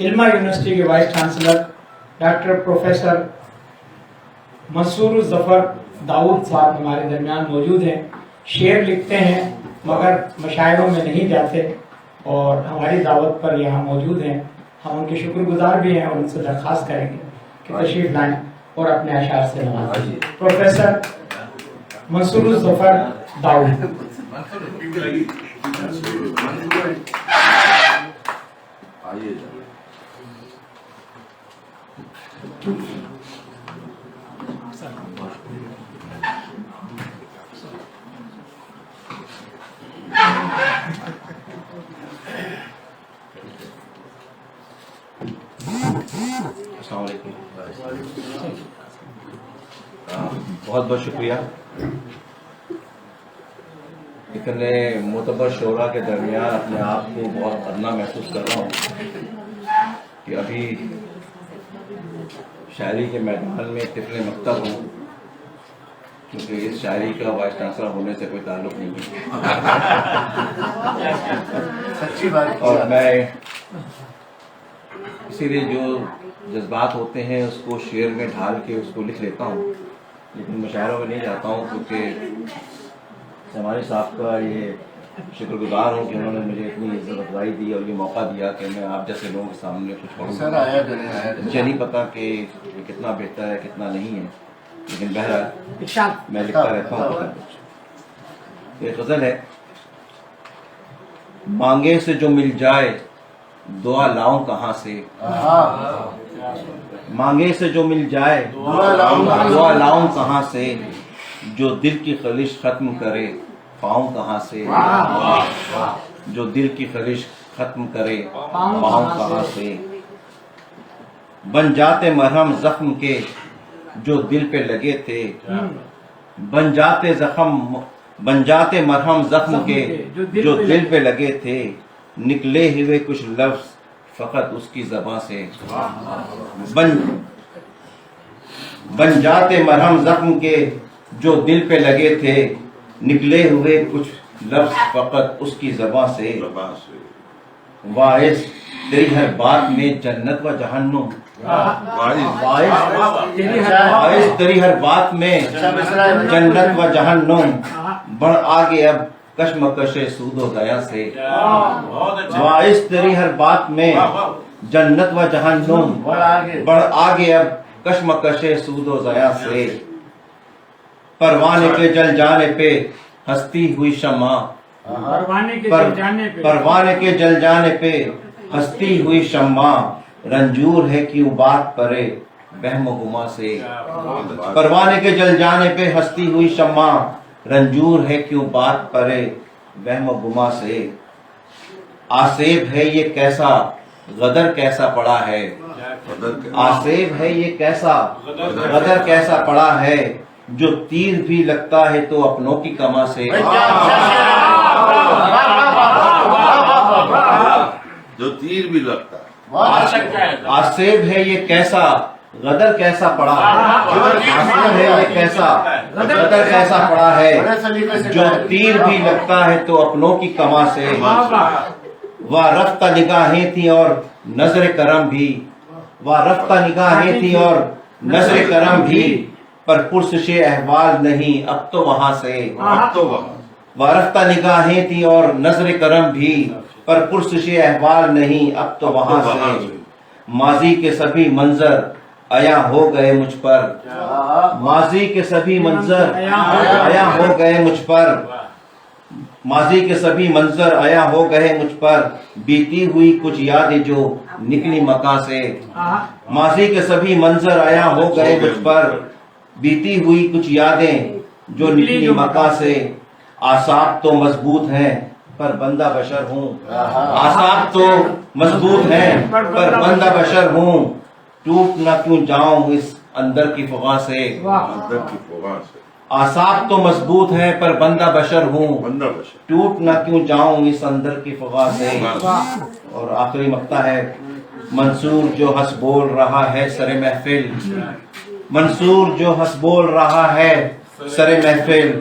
علمہ university کے vice chancellor doctor professor منصور الظفر داؤد صاحب ہمارے درمیان موجود ہیں. شعر لکھتے ہیں مگر مشاعروں میں نہیں جاتے اور ہماری دعوت پر یہاں موجود ہیں. ہم ان کے شکر گزار بھی ہیں اور ان سے درخواست کریں گے کہ تشریف لائیں اور اپنے اشعار سے نوازیں. پروفیسر منصور الظفر داؤد. السلام علیکم. بہت بہت شکریہ. اتنے معتبر شعراء کے درمیان اپنے آپ کو بہت ادنا محسوس کر رہا ہوں کہ ابھی شاعری کے میدان میں طفل مکتب ہوں، کیونکہ اس شاعری کا وائس چانسلر ہونے سے کوئی تعلق نہیں ہے. اور میں اسی لیے جو جذبات ہوتے ہیں اس کو شعر میں ڈھال کے اس کو لکھ لیتا ہوں، لیکن مشاعروں میں نہیں جاتا ہوں، کیونکہ ہمارے صاحب کا یہ شکر گزار ہوں کہ انہوں نے مجھے اتنی عزت افزائی دی اور یہ موقع دیا کہ میں آپ جیسے لوگوں کے سامنے کچھ پڑھوں. مجھے نہیں پتا کہ یہ کتنا بہتر ہے کتنا نہیں ہے، لیکن بہرحال میں لکھتا رہتا ہوں. یہ غزل ہے. مانگے سے جو مل جائے دعا لاؤں کہاں سے، مانگے سے جو مل جائے دعا لاؤں کہاں سے، جو دل کی خلش ختم کرے پاؤں کہاں سے، جو دل کی خلش ختم کرے پاؤں کہاں سے. بن جاتے مرہم زخم کے جو دل پہ لگے تھے، بن جاتے مرہم زخم کے جو دل پہ لگے تھے، نکلے ہوئے کچھ لفظ فقط اس کی زباں سے. بن جاتے مرہم زخم کے جو دل پہ لگے تھے، نکلے ہوئے کچھ لفظ فقط اس کی زباں سے. واعظ تیری ہر بات میں جنت و جہنم، واعظ تیری ہر بات میں جنت و جہنم، بڑھ آگے اب کشمکش سود و ضیاء سے. واعظ تیری ہر بات میں جنت و جہنم، بڑھ آگے اب کشمکش سود و ضیاء سے. پروانے کے جل جانے پہ ہستی ہوئی شمع، پروانے کے جل جانے پہ ہستی ہوئی شمع، رنجور ہے کیوں بات پرے وہم و گما سے. پروانے کے جل جانے پہ ہستی ہوئی شمع، رنجور ہے کیوں بات پرے وہم و گما سے. آسیب ہے یہ کیسا غدر کیسا پڑا ہے، آسیب ہے یہ کیسا غدر کیسا پڑا ہے، جو تیر بھی لگتا ہے تو اپنوں کی کما سے. جو تیر بھی لگتا ہے. آسیب ہے یہ کیسا غدر کیسا پڑا ہے، آسیب ہے یہ کیسا غدر کیسا پڑا ہے، جو تیر بھی لگتا ہے تو اپنوں کی کما سے. وہ رفتہ نگاہیں تھی اور نظر کرم بھی، وہ رفتہ نگاہیں تھی اور نظر کرم بھی، پر پرسش احوال نہیں اب تو وہاں سے. وارفتہ نگاہیں تھی اور نظر کرم بھی، پر پرسش احوال نہیں اب تو وہاں سے. ماضی کے سبھی منظر عیاں ہو گئے مجھ پر، ماضی کے سبھی منظر عیاں ہو گئے مجھ پر، ماضی کے سبھی منظر عیاں ہو گئے مجھ پر، بیتی ہوئی کچھ یادیں جو نکلی مکاں سے. ماضی کے سبھی منظر عیاں ہو گئے مجھ پر، بیتی ہوئی کچھ یادیں جو نکلی مکاں سے. اعصاب تو مضبوط ہیں پر بندہ بشر ہوں، اعصاب تو مضبوط ہیں پر بندہ بشر ہوں، ٹوٹ نہ کیوں جاؤں اس اندر کی فغاں سے. اعصاب تو مضبوط ہیں پر بندہ بشر ہوں، ٹوٹ نہ کیوں جاؤں اس اندر کی فغاں سے. اور آخری مقطع ہے. منصور جو ہنس بول رہا ہے سر محفل، منصور جو ہنس بول رہا ہے سر محفل،